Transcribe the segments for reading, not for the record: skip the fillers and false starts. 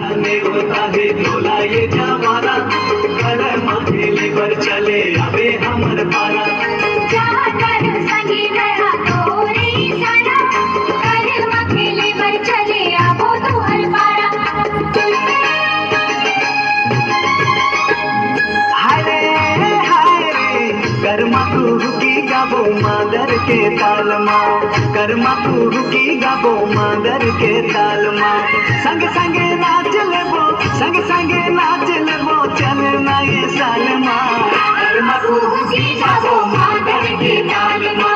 जाने होता है भोला ये जमाना, कलमा खेले पर चले अबे हमर पारा। जाकर संगी गया तोरे सारा, कलमा खेले पर चले आबो तुहर पारा। हाय रे कर्मा तू की गाबो मादर के तालमा, कर्मा तू की गाबो मादर के तालमा। संग संगे नाच लेबो, संग संगे नाच लेबो, चलना ये सालमा। कर्मा तू की गाबो मादर के तालमा,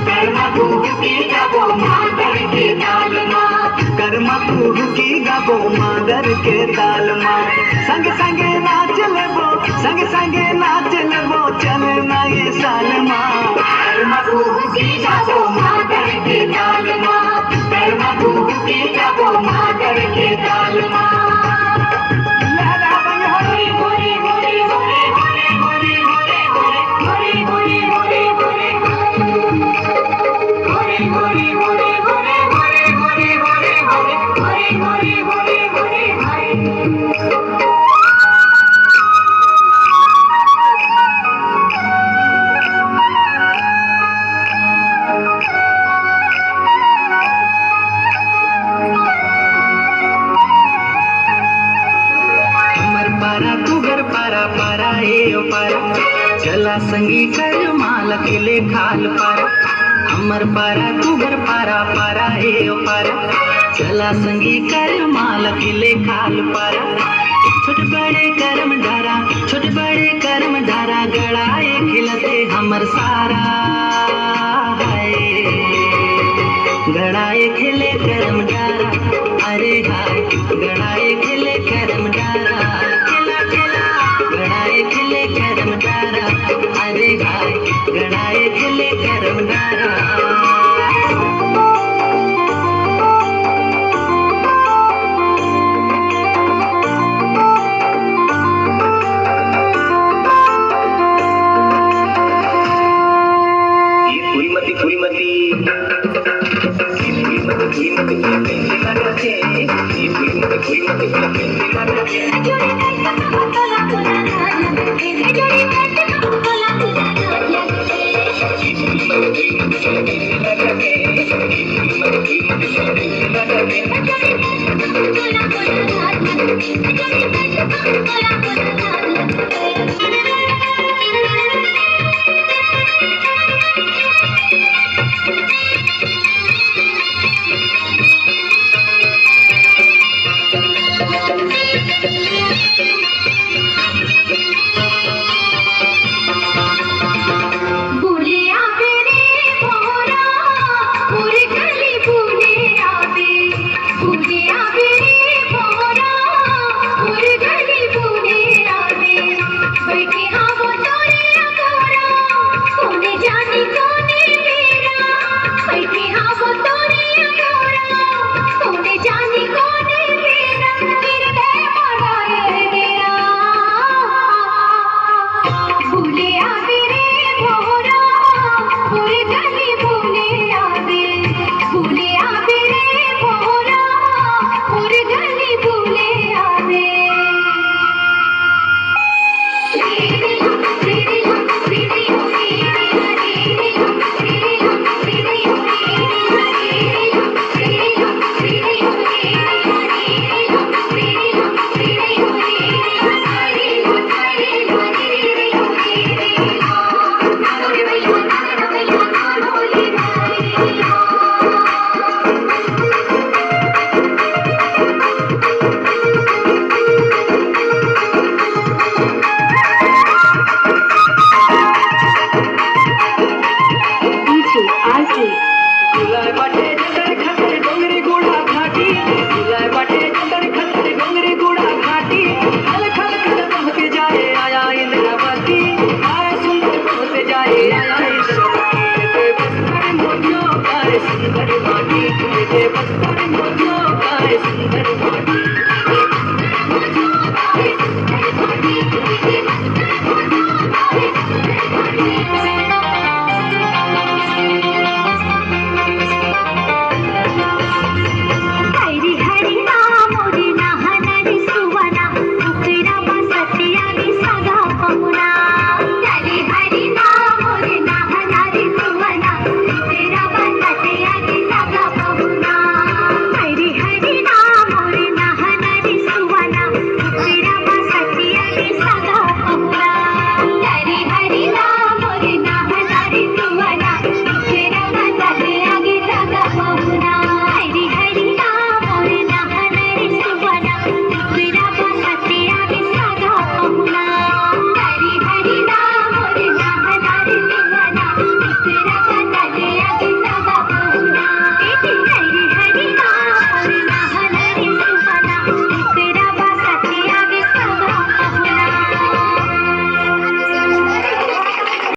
कर्मा तू की गाबो मादर के तालमा, कर्मा तू की गाबो मादर के तालमा। संग संगे नाच लेबो, संग संगे नाच लेबो, चलना ये सालमा। कर्मा तू की गाबो मादर के तालमा, कर्मा तू की गाबो मादर के तालमा। पारा पारा ए ओ पारा, चला संगी कर माल अकेले खाल पारा। हमर पारा तू घर पारा पारा ए ओ पारा, चला संगी कर माल अकेले खाल पारा। छोट बड़े करम धारा, छोट बड़े करम धारा, गड़ाए खिलते हमर सारा। गड़ाए खिले करम डारा, अरे हाय गड़ाए खिले करम डारा। गड़ाए खिले करम डारा, अरे हाय गड़ाए खिले करम डारा।